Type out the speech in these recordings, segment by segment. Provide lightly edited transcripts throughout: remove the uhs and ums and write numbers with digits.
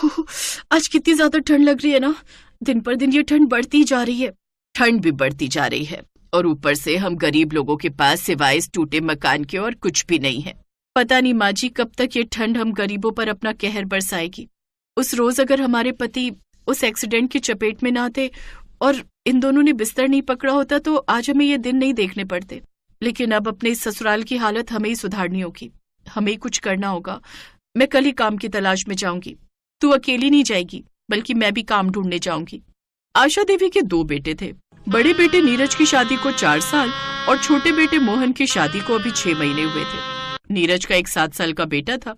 आज कितनी ज्यादा ठंड लग रही है ना। दिन पर दिन ये ठंड बढ़ती जा रही है। ठंड भी बढ़ती जा रही है और ऊपर से हम गरीब लोगों के पास सिवाय इस टूटे मकान के और कुछ भी नहीं है। पता नहीं माँ जी कब तक ये ठंड हम गरीबों पर अपना कहर बरसाएगी। उस रोज अगर हमारे पति उस एक्सीडेंट की चपेट में ना थे और इन दोनों ने बिस्तर नहीं पकड़ा होता तो आज हमें ये दिन नहीं देखने पड़ते। लेकिन अब अपने इस ससुराल की हालत हमें ही सुधारनी होगी, हमें ही कुछ करना होगा। मैं कल ही काम की तलाश में जाऊंगी। तू अकेली नहीं जाएगी बल्कि मैं भी काम ढूंढने जाऊंगी। आशा देवी के 2 बेटे थे। बड़े बेटे नीरज की शादी को 4 साल और छोटे बेटे मोहन की शादी को अभी 6 महीने हुए थे। नीरज का एक 7 साल का बेटा था।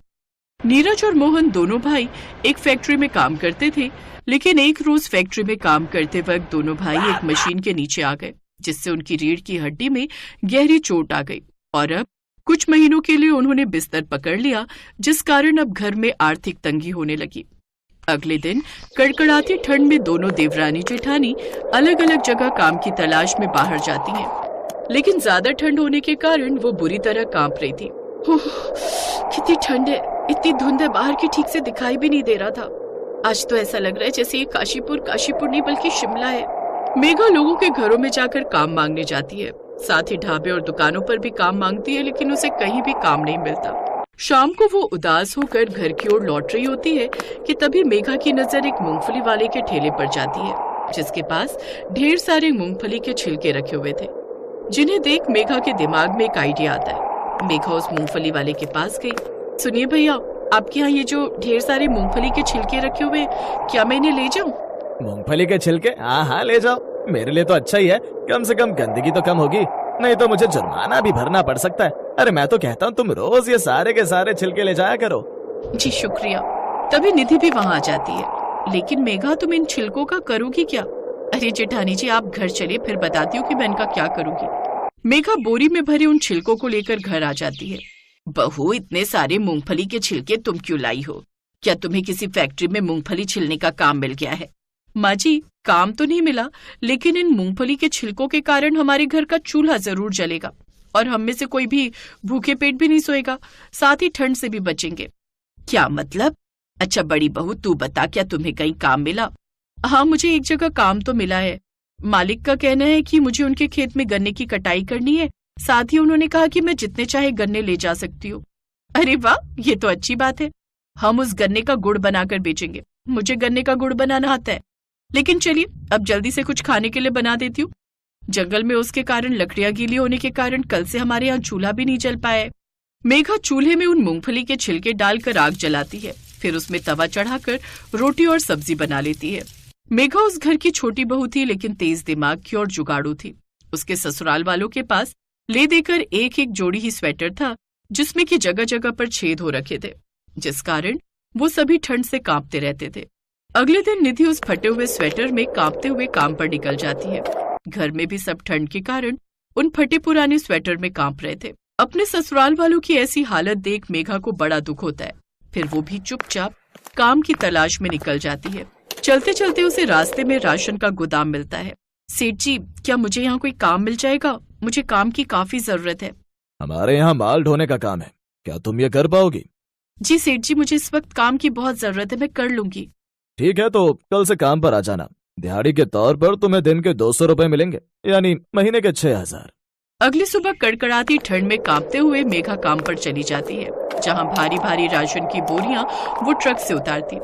नीरज और मोहन दोनों भाई एक फैक्ट्री में काम करते थे, लेकिन एक रोज फैक्ट्री में काम करते वक्त दोनों भाई एक मशीन के नीचे आ गए, जिससे उनकी रीढ़ की हड्डी में गहरी चोट आ गई और अब कुछ महीनों के लिए उन्होंने बिस्तर पकड़ लिया, जिस कारण अब घर में आर्थिक तंगी होने लगी। अगले दिन कड़कड़ाती ठंड में दोनों देवरानी जेठानी अलग अलग जगह काम की तलाश में बाहर जाती हैं, लेकिन ज्यादा ठंड होने के कारण वो बुरी तरह कांप रही थी। कितनी ठंड है, इतनी धुंध है, बाहर की ठीक से दिखाई भी नहीं दे रहा था। आज तो ऐसा लग रहा है जैसे ये काशीपुर नहीं बल्कि शिमला है। मेघा लोगों के घरों में जाकर काम मांगने जाती है, साथ ही ढाबे और दुकानों पर भी काम मांगती है, लेकिन उसे कहीं भी काम नहीं मिलता। शाम को वो उदास होकर घर की ओर लौट रही होती है कि तभी मेघा की नजर एक मूंगफली वाले के ठेले पर जाती है, जिसके पास ढेर सारे मूंगफली के छिलके रखे हुए थे, जिन्हें देख मेघा के दिमाग में एक आइडिया आता है। मेघा उस मूंगफली वाले के पास गई। सुनिए भैया, आपके यहाँ ये जो ढेर सारे मूंगफली के छिलके रखे हुए, क्या मैं इन्हें ले जाऊँ? मूंगफली के छिलके? हाँ ले जाओ, मेरे लिए तो अच्छा ही है, कम से कम गंदगी तो कम होगी, नहीं तो मुझे जुर्माना भी भरना पड़ सकता है। अरे मैं तो कहता हूँ तुम रोज ये सारे के सारे छिलके ले जाया करो। जी शुक्रिया। तभी निधि भी वहाँ आ जाती है। लेकिन मेघा, तुम इन छिलकों का करोगी क्या? अरे जेठानी जी, आप घर चलिए, फिर बताती हूँ कि मैं इनका क्या करूँगी। मेघा बोरी में भरे उन छिलकों को लेकर घर आ जाती है। बहू, इतने सारे मूंगफली के छिलके तुम क्यों लाई हो? क्या तुम्हें किसी फैक्ट्री में मूंगफली छिलने का काम मिल गया है? माँ जी, काम तो नहीं मिला, लेकिन इन मूंगफली के छिलकों के कारण हमारे घर का चूल्हा जरूर जलेगा और हम में से कोई भी भूखे पेट भी नहीं सोएगा, साथ ही ठंड से भी बचेंगे। क्या मतलब? अच्छा बड़ी बहू, तू बता, क्या तुम्हें कहीं काम मिला? हाँ, मुझे एक जगह काम तो मिला है। मालिक का कहना है कि मुझे उनके खेत में गन्ने की कटाई करनी है, साथ ही उन्होंने कहा कि मैं जितने चाहे गन्ने ले जा सकती हूँ। अरे वाह, ये तो अच्छी बात है। हम उस गन्ने का गुड़ बनाकर बेचेंगे। मुझे गन्ने का गुड़ बनाना आता है, लेकिन चलिए अब जल्दी से कुछ खाने के लिए बना देती हूँ। जंगल में उसके कारण लकड़ियां गीली होने के कारण कल से हमारे यहाँ चूल्हा भी नहीं जल पाया है। मेघा चूल्हे में उन मूंगफली के छिलके डालकर आग जलाती है, फिर उसमें तवा चढ़ाकर रोटी और सब्जी बना लेती है। मेघा उस घर की छोटी बहू थी, लेकिन तेज दिमाग की और जुगाड़ू थी। उसके ससुराल वालों के पास ले देकर एक एक जोड़ी ही स्वेटर था, जिसमें की जगह जगह पर छेद हो रखे थे, जिस कारण वो सभी ठंड से कांपते रहते थे। अगले दिन निधि उस फटे हुए स्वेटर में कांपते हुए काम पर निकल जाती है। घर में भी सब ठंड के कारण उन फटे पुराने स्वेटर में कांप रहे थे। अपने ससुराल वालों की ऐसी हालत देख मेघा को बड़ा दुख होता है। फिर वो भी चुपचाप काम की तलाश में निकल जाती है। चलते चलते उसे रास्ते में राशन का गोदाम मिलता है। सेठ जी, क्या मुझे यहाँ कोई काम मिल जाएगा? मुझे काम की काफी जरूरत है। हमारे यहाँ माल ढोने का काम है, क्या तुम ये कर पाओगी? जी सेठ जी, मुझे इस वक्त काम की बहुत जरूरत है, मैं कर लूंगी। ठीक है, तो कल से काम पर आ जाना। दिहाड़ी के तौर पर तुम्हें दिन के 200 रुपए मिलेंगे, यानी महीने के 6000। अगली सुबह कड़कड़ाती ठंड में कांपते हुए मेघा काम पर चली जाती है, जहां भारी भारी राशन की बोरियां वो ट्रक से उतारती।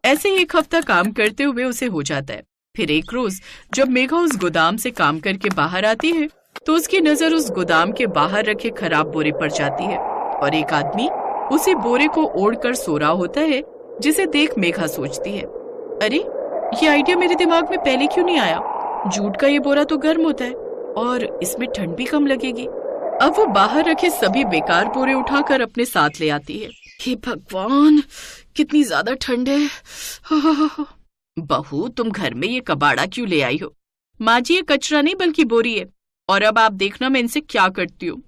ऐसे ही एक हफ्ता काम करते हुए उसे हो जाता है। फिर एक रोज जब मेघा उस गोदाम से काम करके बाहर आती है, तो उसकी नजर उस गोदाम के बाहर रखे खराब बोरे पर जाती है और एक आदमी उसी बोरे को ओढ़कर सो रहा होता है, जिसे देख मेघा सोचती है, अरे ये आइडिया मेरे दिमाग में पहले क्यों नहीं आया? जूट का ये बोरा तो गर्म होता है और इसमें ठंड भी कम लगेगी। अब वो बाहर रखे सभी बेकार बोरे उठाकर अपने साथ ले आती है। हे भगवान, कितनी ज्यादा ठंड है। बहू, तुम घर में ये कबाड़ा क्यों ले आई हो? माँ जी, ये कचरा नहीं बल्कि बोरी है, और अब आप देखना मैं इनसे क्या करती हूँ।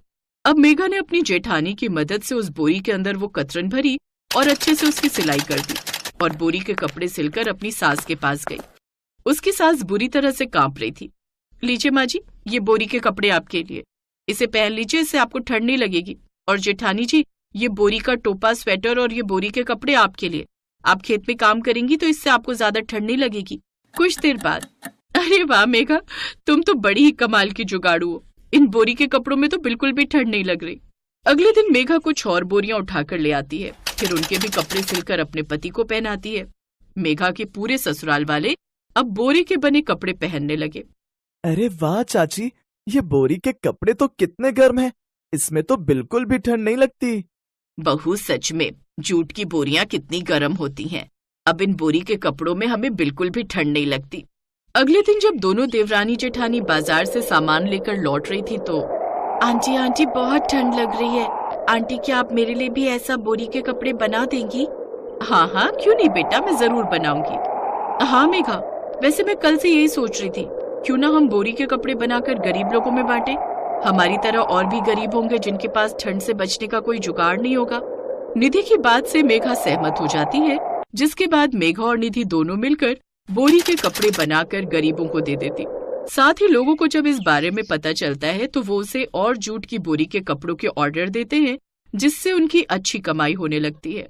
अब मेघा ने अपनी जेठानी की मदद से उस बोरी के अंदर वो कतरन भरी और अच्छे से उसकी सिलाई कर दी और बोरी के कपड़े सिलकर अपनी सास के पास गई। उसकी सास बुरी तरह से कांप रही थी। लीजिए माँ जी, ये बोरी के कपड़े आपके लिए, इसे पहन लीजिए, इससे आपको ठंड नहीं लगेगी। और जेठानी जी, ये बोरी का टोपा, स्वेटर और ये बोरी के कपड़े आपके लिए, आप खेत में काम करेंगी तो इससे आपको ज्यादा ठंड नहीं लगेगी। कुछ देर बाद, अरे वाह मेघा, तुम तो बड़ी ही कमाल की जुगाड़ू हो। इन बोरी के कपड़ों में तो बिल्कुल भी ठंड नहीं लग रही। अगले दिन मेघा कुछ और बोरियां उठाकर ले आती है, फिर उनके भी कपड़े सिलकर अपने पति को पहनाती है। मेघा के पूरे ससुराल वाले अब बोरी के बने कपड़े पहनने लगे। अरे वाह चाची, ये बोरी के कपड़े तो कितने गर्म हैं। इसमें तो बिल्कुल भी ठंड नहीं लगती। बहू सच में जूट की बोरियां कितनी गर्म होती हैं। अब इन बोरी के कपड़ों में हमें बिल्कुल भी ठंड नहीं लगती। अगले दिन जब दोनों देवरानी जेठानी बाजार से सामान लेकर लौट रही थी तो, आंटी आंटी बहुत ठंड लग रही है। आंटी क्या आप मेरे लिए भी ऐसा बोरी के कपड़े बना देंगी? हाँ हाँ क्यों नहीं बेटा, मैं जरूर बनाऊंगी। हाँ मेघा, वैसे मैं कल से यही सोच रही थी, क्यों ना हम बोरी के कपड़े बनाकर गरीब लोगों में बांटे। हमारी तरह और भी गरीब होंगे जिनके पास ठंड से बचने का कोई जुगाड़ नहीं होगा। निधि की बात से मेघा सहमत हो जाती है, जिसके बाद मेघा और निधि दोनों मिलकर बोरी के कपड़े बनाकर गरीबों को दे देती। साथ ही लोगों को जब इस बारे में पता चलता है तो वो उसे और जूट की बोरी के कपड़ों के ऑर्डर देते हैं, जिससे उनकी अच्छी कमाई होने लगती है।